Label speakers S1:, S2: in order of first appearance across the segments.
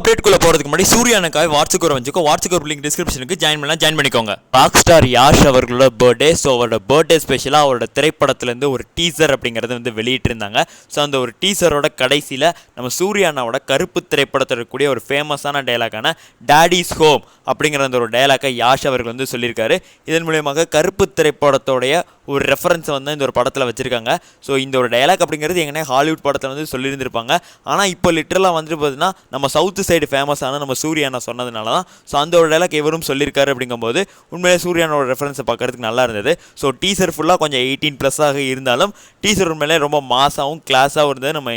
S1: அப்டேட்குள்ள போறதுக்கு முன்னாடி சூர்யானுக்காக WhatsApp link டிஸ்கிரிப்ஷனுக்கு join பண்ணிக்கோங்க. ராக் ஸ்டார் யாஷ் அவர்களோட பர்த்டே. ஸோ அவரோட பர்த்டே ஸ்பெஷலாக அவரோட திரைப்படத்துலேருந்து ஒரு டீசர் அப்படிங்கிறத வந்து வெளியிட்டிருந்தாங்க. ஸோ அந்த ஒரு டீசரோட கடைசியில் நம்ம சூர்யானாவோட கருப்பு திரைப்படத்தில் இருக்கக்கூடிய ஒரு ஃபேமஸான டைலாக்கான டேடிஸ் ஹோம் அப்படிங்கிற அந்த ஒரு டைலாக்கை யாஷ் அவர்கள் வந்து சொல்லியிருக்காரு. இதன் மூலியமாக கருப்பு திரைப்படத்தோடைய ஒரு ரெஃபரன்ஸை வந்து இந்த ஒரு படத்தில் வச்சுருக்காங்க. ஸோ இந்த ஒரு டைலாக் அப்படிங்கிறது எங்கன்னா ஹாலிவுட் படத்தில் வந்து சொல்லியிருந்திருப்பாங்க. ஆனால் இப்போ லிட்டரலாக வந்துட்டு பார்த்தீங்கன்னா நம்ம சவுத்து சைடு ஃபேமஸான நம்ம சூர்யானா சொன்னதுனால தான் ஸோ அந்த ஒரு டைலாக் இவரும் சொல்லியிருக்காரு. அப்படிங்கும்போது உண்மையிலே சூர்யானோட ரெஃபரன்ஸை பார்க்கறதுக்கு நல்லா இருந்தது. ஸோ டீசர் ஃபுல்லாக கொஞ்சம் 18+ இருந்தாலும் டீசர் உண்மையிலே ரொம்ப மாசாகவும் கிளாஸாகவும் இருந்தது. நம்ம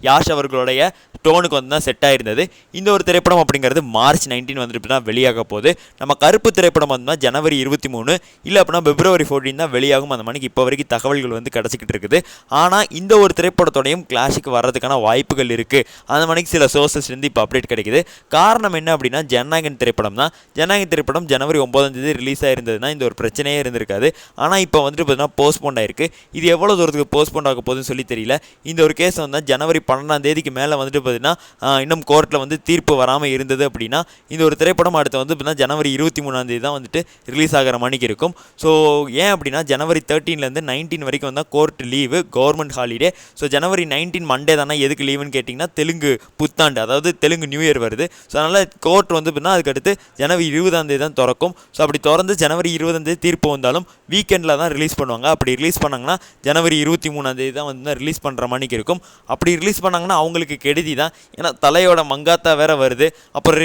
S1: யாஷ் அவர்களுடைய டோனுக்கு வந்து தான் செட் ஆகிருந்தது. இந்த ஒரு திரைப்படம் அப்படிங்கிறது March 19 வந்துட்டு தான் வெளியாக போகுது. நம்ம கருப்பு திரைப்படம் வந்து January 23 இல்லை அப்படின்னா February 14 தான் வெளியாகும். அந்த மணிக்கு இப்போ வரைக்கும் தகவல்கள் வந்து கிடச்சிக்கிட்டு இருக்குது. ஆனால் இந்த ஒரு திரைப்படத்தோடையும் கிளாஷுக்கு வர்றதுக்கான வாய்ப்புகள் இருக்குது. அந்த மணிக்கு சில சோர்சஸ்லேருந்து இப்போ அப்டேட் கிடைக்குது. காரணம் என்ன அப்படின்னா ஜனநாயகன் திரைப்படம் தான். ஜனநாயகன் திரைப்படம் January 9 ரிலீஸ் ஆகிருந்ததுன்னா இந்த ஒரு பிரச்சனையே இருந்திருக்காது. ஆனால் இப்போ வந்துட்டு பார்த்தீங்கன்னா போஸ்ட்போன் ஆயிருக்கு. இது எவ்வளோ தூரத்துக்கு போஸ்ட்போன் ஆக போகுதுன்னு சொல்லி தெரியல. இந்த ஒரு கேஸ் வந்து January 12 மேலே வந்துட்டு பார்த்தீங்கன்னா இன்னும் கோர்ட்டில் வந்து தீர்ப்பு வராமல் இருந்தது அப்படின்னா இந்த ஒரு திரைப்படம் அடுத்து வந்து பார்த்தீங்கன்னா January 23 தான் வந்துட்டு ரிலீஸ் ஆகிற மணிக்கு இருக்கும். ஸோ ஏன் அப்படின்னா January 13 19 வரைக்கும் வந்தால் court leave, government holiday. So January 19 Monday தானே எதுக்கு லீவுன்னு கேட்டிங்கன்னா தெலுங்கு புத்தாண்டு, அதாவது தெலுங்கு நியூ இயர் வருது. ஸோ அதனால் கோர்ட் வந்து பார்த்தீங்கன்னா அதுக்கடுத்து January 20 தான் திறக்கும். ஸோ அப்படி திறந்து January 20 தீர்ப்பு வந்தாலும் வீக்கெண்டில் தான் ரிலீஸ் பண்ணுவாங்க. அப்படி ரிலீஸ் பண்ணாங்கன்னா January 23 தான் வந்து ரிலீஸ் பண்ணுற மணிக்கு இருக்கும். அப்படி ரிலீஸ் பண்ணாங்கன்னா அவங்களுக்கு கெடுதி தான். ஏன்னா தலையோட மங்காத்தா வேற வருது. அப்புறம்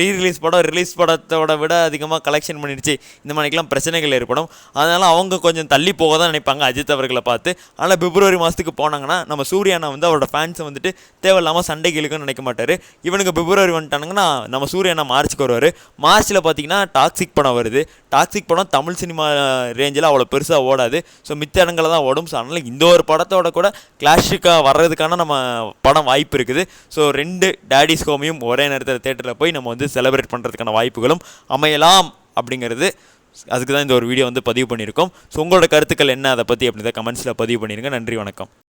S1: ரிலீஸ் படத்தோட விட அதிகமாக கலெக்ஷன் பண்ணிடுச்சு. இந்த மாதிரிக்கெல்லாம் பிரச்சனைகள் ஏற்படும். அதனால் அவங்க கொஞ்சம் தள்ளி போக தான் நினைப்பாங்க அஜித் அவர்களை பார்த்து. ஆனால் February மாதத்துக்கு போனாங்கன்னா நம்ம சூர்யானா வந்து அவரோட ஃபேன்ஸை வந்துட்டு தேவையில்லாமல் சண்டைக்கு இழுக்குன்னு நினைக்க மாட்டார். இவனுக்கு February வந்துட்டானுங்கன்னா நம்ம சூர்யானா மார்ச்சுக்கு வருவார். மார்ச்சில் பார்த்தீங்கன்னா டாக்ஸிக் படம் வருது. டாக்ஸிக் படம் தமிழ் சினிமா ரேஞ்சில் அவ்வளோ பெருசாக ஓடாது. ஸோ மித்த இடங்களில் தான் ஓடும். ஸோ அதனால் இந்த ஒரு படத்தோட கூட கிளாஷுக்காக வர்றதுக்கான நம்ம படம் வாய்ப்பு இருக்குது. ஸோ 2 டேடிஸ் ஹோமையும் ஒரே நேரத்தில் தேட்டரில் போய் நம்ம வந்து செலிப்ரேட் பண்ணுறதுக்கான வாய்ப்புகளும் அமையலாம் அப்படிங்கிறது. அதுக்கு தான் இந்த ஒரு வீடியோ வந்து பதிவு பண்ணியிருக்கோம். ஸோ உங்களோட கருத்துக்கள் என்ன அதை பற்றி அப்படின்றத கமெண்ட்ஸில் பதிவு பண்ணிடுங்க. நன்றி, வணக்கம்.